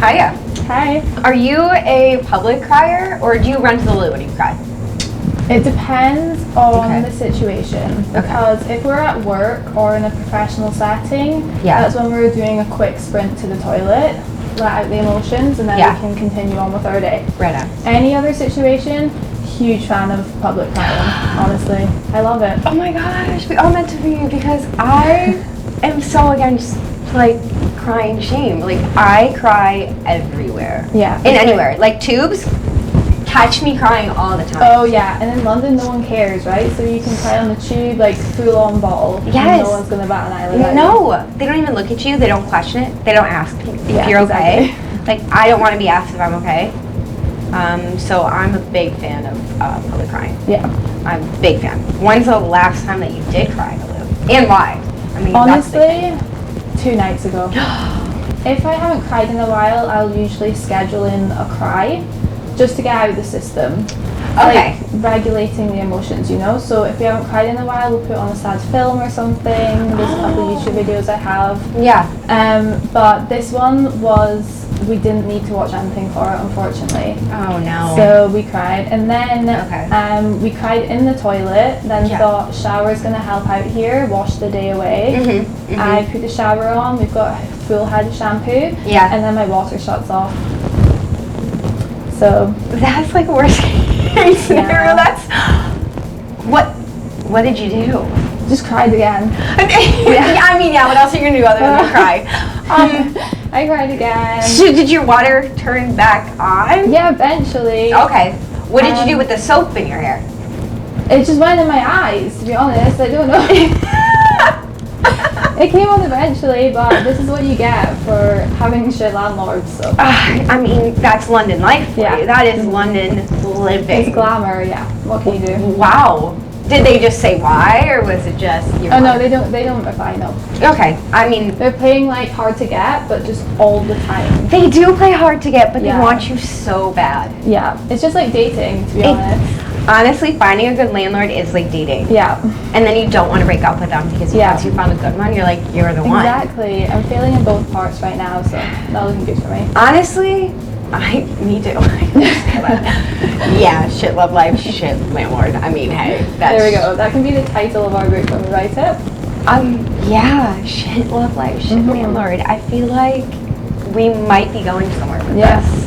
Hiya. Hi. Are you a public crier or do you run to the loo when you cry? It depends on the situation, because if we're at work or in a professional setting, that's when we're doing a quick sprint to the toilet, let out the emotions, and then we can continue on with our day. Right on. Any other situation, huge fan of public crying, honestly. I love it. Oh my gosh, we all meant to be, because I am so against like crying shame. Like I cry everywhere. Yeah. In anywhere. Like tubes, catch me crying all the time. Oh yeah, and in London no one cares, right? So you can cry on the tube, like full on ball. Yes. No one's gonna bat an eyelid at you. No, they don't even look at you, they don't question it, they don't ask if you're okay. Like I don't want to be asked if I'm okay. So I'm a big fan of public crying. Yeah. I'm a big fan. When's the last time that you did cry in a loo? And why? I mean, honestly, 2 nights ago. If I haven't cried in a while, I'll usually schedule in a cry just to get out of the system. Okay. Like regulating the emotions, you know? So if we haven't cried in a while, we'll put on a sad film or something. There's a couple of YouTube videos I have. Yeah. But this one was, we didn't need to watch anything for it, unfortunately. Oh no. So we cried, and then we cried in the toilet, then thought shower's gonna help out here, wash the day away. I put the shower on, we've got a full head of shampoo, and then my water shuts off. So that's like worst case scenario. That's what did you do? Just cried again. I mean, what else are you gonna do other than cry? I cried again. So did your water turn back on? Yeah, eventually. Okay. What did you do with the soap in your hair? It just went in my eyes, to be honest. I don't know. It came on eventually, but this is what you get for having shit landlords. So. I mean, that's London life for you. That is London living. It's glamour, yeah. What can you do? Wow. Did they just say why, or was it just your no, they don't reply, no. Okay, I mean... They're playing like hard to get, but just all the time. They do play hard to get, but they want you so bad. Yeah, it's just like dating, to be honest. Honestly, finding a good landlord is like dating. Yeah. And then you don't want to break up with them, because once you found a good one, you're like, you're the one. Exactly. I'm feeling in both parts right now, so not looking good for me. Honestly, me too. Yeah, shit love life, shit landlord. I mean, hey, that's... There we go. That can be the title of our group when we write it. Yeah, shit love life, shit landlord. I feel like we might be going somewhere with this.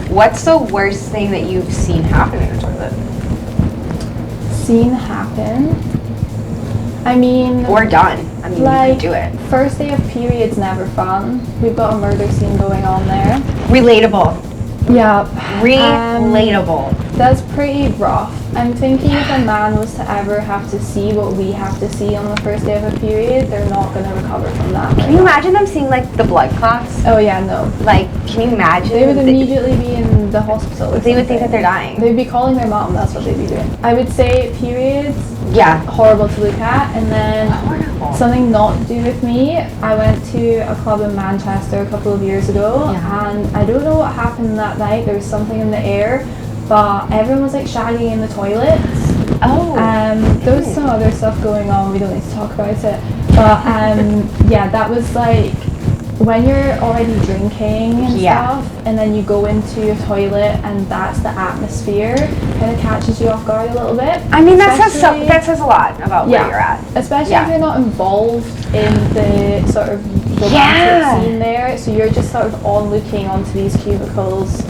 What's the worst thing that you've seen happen in a toilet? Seen happen? I mean... Or done. I mean, like, you can do it. First day of period's never fun. We've got a murder scene going on there. Relatable. Yeah. Relatable. That's pretty rough. I'm thinking if a man was to ever have to see what we have to see on the first day of a period, they're not going to recover from that. Can you imagine them seeing like the blood clots? Oh yeah, no. Like, can you imagine? They would immediately be in the hospital. They would think that they're dying. They'd be calling their mom, that's what they'd be doing. I would say periods, horrible to look at, and then something not to do with me. I went to a club in Manchester a couple of years ago, and I don't know what happened that night. There was something in the air, but everyone was like shagging in the toilets. There was some other stuff going on, we don't need to talk about it, but yeah, that was like when you're already drinking and stuff, and then you go into a toilet and that's the atmosphere, kind of catches you off guard a little bit. I mean, that says a lot about where you're at. Especially if you're not involved in the sort of romantic scene there, so you're just sort of looking onto these cubicles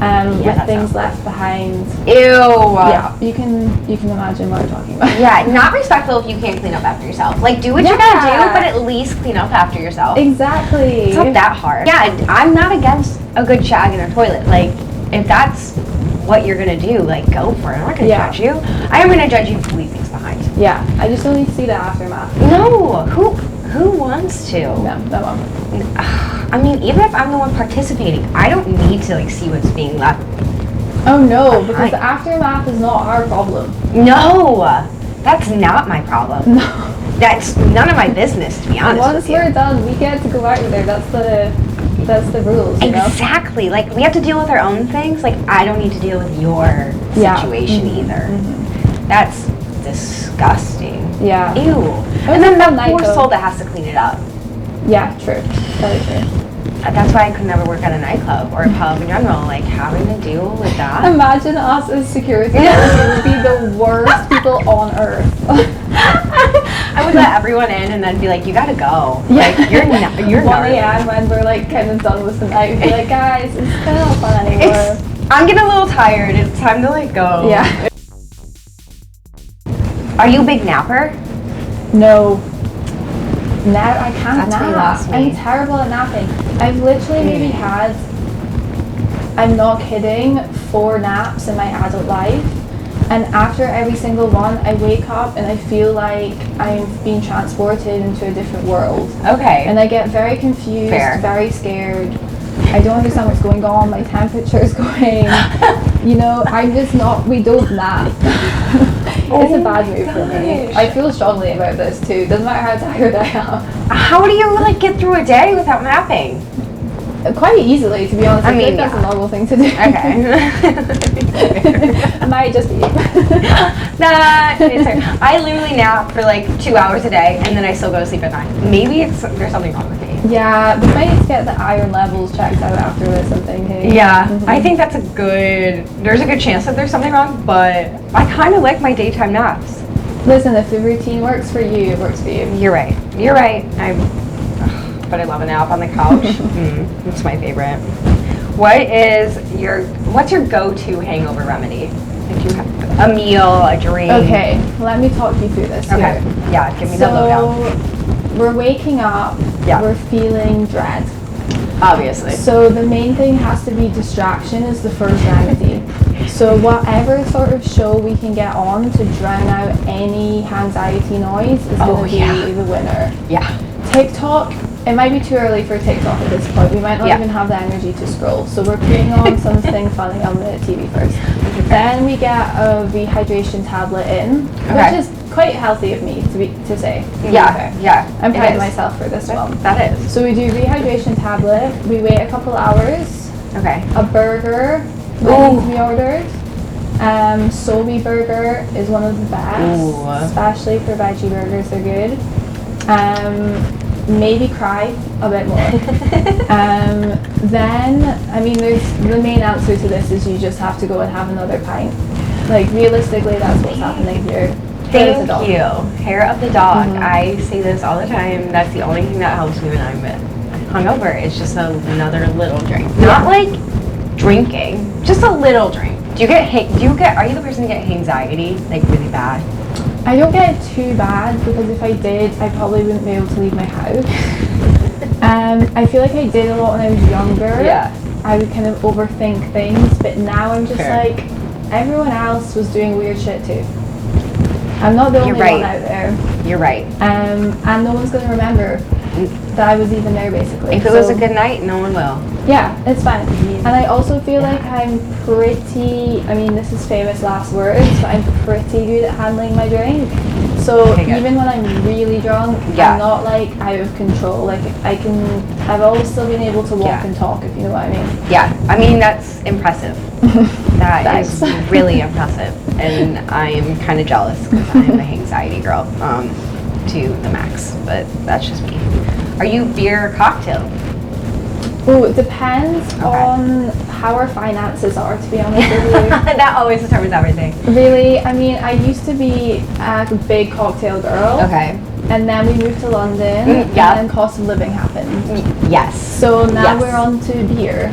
with things left behind. Ew. Yeah, you can imagine what I'm talking about. Yeah, not respectful if you can't clean up after yourself. Like, do what you gotta do, but at least clean up after yourself. Exactly. It's not that hard. Yeah, I'm not against a good shag in a toilet. Like, if that's what you're gonna do, like, go for it. I'm not gonna judge you. I am gonna judge you if you leave things behind. Yeah, I just don't need to see the aftermath. No, who wants to? No, that one. I mean, even if I'm the one participating, I don't need to like see what's being left. Oh no, because the aftermath is not our problem. No, that's not my problem. No. That's none of my business, to be honest. Once we're done, we get to go out there. That's the rules, you know? Exactly. Like, we have to deal with our own things. Like, I don't need to deal with your situation either. That's disgusting. Yeah. Ew. And then that poor soul that has to clean it up. Yeah, true. Very true. That's why I could never work at a nightclub or a pub in general, like having to deal with that. Imagine us as security. We would be the worst people on earth. I would let everyone in and then be like, you gotta go. Yeah. Like, you're 1 a.m. when we're like kind of done with the night, we'd be like, guys, it's kind of not fun anymore. I'm getting a little tired. It's time to like go. Yeah. Are you a big napper? No. I can't That's where you nap. lost me. I'm terrible at napping. I've literally maybe had, I'm not kidding, 4 naps in my adult life. And after every single one, I wake up and I feel like I'm being transported into a different world. Okay. And I get very confused, very scared. I don't understand what's going on. My temperature's going. You know, I'm just not, we don't nap. It's a bad move for me. I feel strongly about this too. Doesn't matter how tired I am. How do you like get through a day without napping? Quite easily, to be honest. I mean, that's a normal thing to do. Okay. Might just be. I literally nap for like 2 hours a day and then I still go to sleep at 9. Maybe there's something wrong with me. Yeah, we might need to get the iron levels checked out after this, I'm thinking. Yeah, I think there's a good chance that there's something wrong, but I kind of like my daytime naps. Listen, if the routine works for you, it works for you. You're right. But I love a nap on the couch. It's my favorite. What's your go-to hangover remedy? If you have a meal, a drink. Okay, let me talk you through this. Okay. Here. Yeah, give me the lowdown. We're waking up, we're feeling dread. Obviously. So the main thing has to be distraction is the first remedy. So whatever sort of show we can get on to drown out any anxiety noise is going to be the winner. Yeah. TikTok, it might be too early for TikTok at this point. We might not even have the energy to scroll. So we're putting on something funny on the TV first. Then we get a rehydration tablet in, which is quite healthy of me to say. Yeah. I'm proud of myself for this one. That is. So we do rehydration tablet. We wait a couple hours. Okay. A burger needs to be ordered. Sobe burger is one of the best, especially for veggie burgers. They're good. Maybe cry a bit more. Then, I mean, the main answer to this is you just have to go and have another pint. Like, realistically, that's what's happening here. Thank you. Hair of the dog. I say this all the time. That's the only thing that helps me when I'm hungover. It's just another little drink. Not like drinking, just a little drink. Are you the person that get anxiety, like really bad? I don't get it too bad because if I did, I probably wouldn't be able to leave my house. I feel like I did a lot when I was younger. Yeah. I would kind of overthink things, but now I'm just like, everyone else was doing weird shit too. I'm not the only one out there. You're right. And no one's going to remember that I was even there, basically. If it was a good night, no one will. Yeah, it's fine. And I also feel like I'm pretty, I mean, this is famous last words, but I'm pretty good at handling my drink. So even when I'm really drunk, I'm not like out of control. Like I've always still been able to walk and talk, if you know what I mean. Yeah, I mean, that's impressive. That is really impressive. And I'm kind of jealous because I'm an anxiety girl to the max, but that's just me. Are you beer or cocktail? Oh, it depends on how our finances are, to be honest with you. That always determines everything. Really, I mean, I used to be a big cocktail girl. Okay. And then we moved to London, and then cost of living happened. Yes. So now we're on to beer.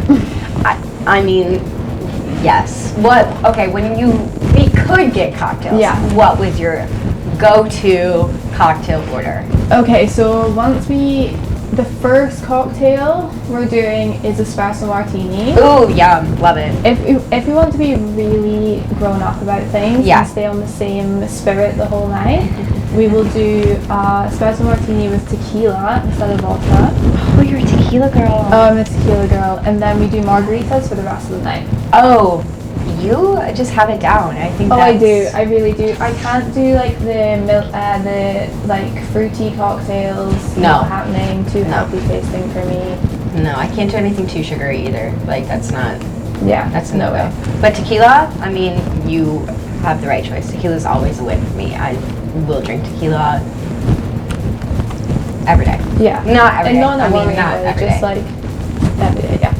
I mean, yes. When we could get cocktails, what was your go-to cocktail order? Okay, so the first cocktail we're doing is espresso martini. Ooh, yum, love it. If we want to be really grown up about things and stay on the same spirit the whole night, we will do espresso martini with tequila instead of vodka. Oh, you're a tequila girl. Oh, I'm a tequila girl. And then we do margaritas for the rest of the night. Oh, you just have it down. I think. I do. I really do. I can't do like the fruity cocktails. Not happening. Too healthy tasting for me. No, I can't do anything too sugary either. Like that's not. Yeah, that's no way. But tequila, I mean, you have the right choice. Tequila is always a win for me. I will drink tequila every day. Yeah. Not every day. And not not every just day. like every day, yeah.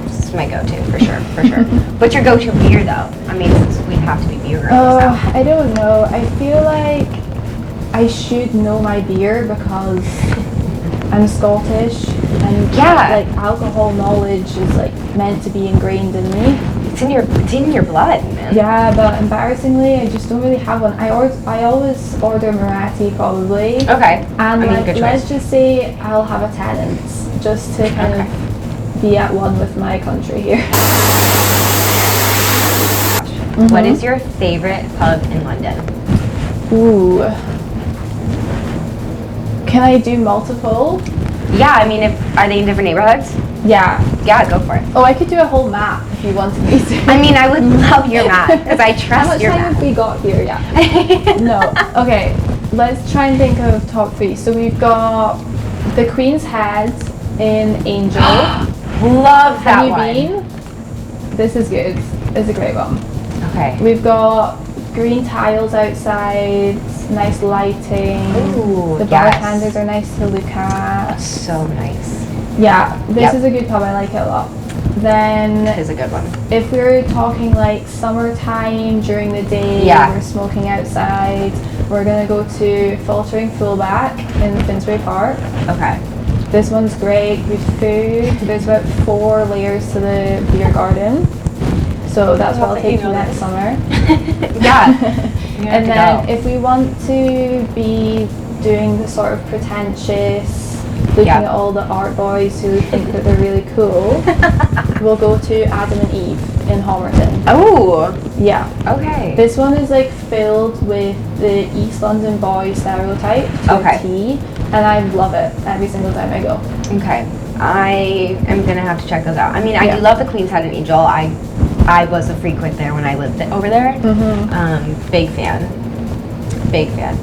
It's my go-to, for sure. What's your go-to beer, though? I mean, since we have to be beer girls now. I don't know. I feel like I should know my beer because I'm Scottish, and like alcohol knowledge is like meant to be ingrained in me. It's in your blood, man. Yeah, but embarrassingly, I just don't really have one. I always order Moretti probably. Okay. And I mean, good choice. let's just say I'll have a Tennent's just to kind of be at one with my country here. What is your favorite pub in London? Ooh. Can I do multiple? Yeah, I mean, are they in different neighborhoods? Yeah. Yeah, go for it. Oh, I could do a whole map if you wanted me to. I mean, I would love your map because I trust your map. How much time have we got here? Yeah. No. Okay. Let's try and think of top 3. So we've got the Queen's Head in Angel. Love that one. Have you been? This is good. It's a great one. Okay. We've got green tiles outside, nice lighting. Ooh, the bartenders are nice to look at. So nice. Yeah, this is a good pub. I like it a lot. Then it is a good one. If we're talking like summertime during the day, we're smoking outside, we're gonna go to Faltering Fullback in Finsbury Park. Okay. This one's great, good food. There's about 4 layers to the beer garden. So that's what I'll take you next summer. Yeah. And then if we want to be doing the sort of pretentious, looking at all the art boys who think that they're really cool, we'll go to Adam and Eve in Homerton. Oh. Yeah. Okay. This one is like filled with the East London boy stereotype to a T, and I love it every single time I go. Okay. I am going to have to check those out. I mean, I do love the Queen's Head and Angel. I was a frequent there when I lived over there. Big fan.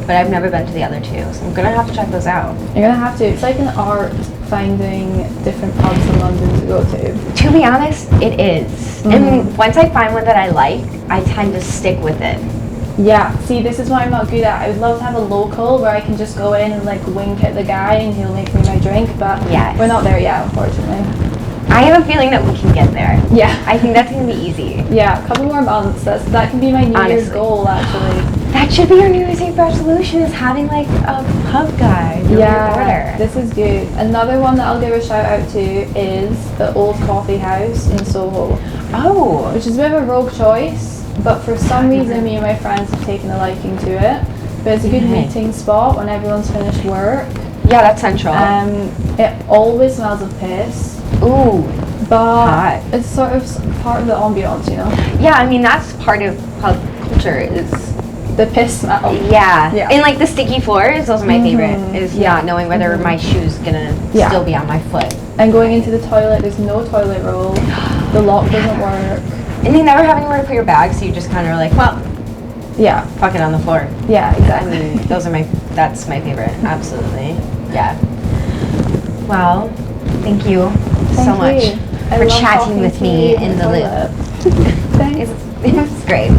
But I've never been to the other 2, so I'm gonna have to check those out. You're gonna have to. It's like an art finding different pubs in London to go to. To be honest, it is. And once I find one that I like, I tend to stick with it. Yeah, see, this is what I'm not good at. I would love to have a local where I can just go in and like wink at the guy and he'll make me my drink, but we're not there yet, unfortunately. I have a feeling that we can get there. Yeah. I think that's going to be easy. Yeah, a couple more months. That can be my New Year's goal, actually. That should be your New Year's Eve resolution, is having like a pub guide. Yeah, this is good. Another one that I'll give a shout out to is the Old Coffee House in Soho. Oh. Which is a bit of a rogue choice, but for some reason me and my friends have taken a liking to it. But it's a good meeting spot when everyone's finished work. Yeah, that's central. It always smells of piss. Ooh, but it's sort of part of the ambiance, you know? Yeah, I mean, that's part of pub culture is the piss smell. Yeah. And like the sticky floors, those are my favorite, is not knowing whether my shoe's gonna still be on my foot. And going into the toilet, there's no toilet roll, the lock doesn't work. And you never have anywhere to put your bag, so you just kind of are like, well, fuck it on the floor. Yeah, exactly. I mean, that's my favorite, absolutely. Yeah. Well, thank you so much for chatting with me in the loop. Thanks. It was great.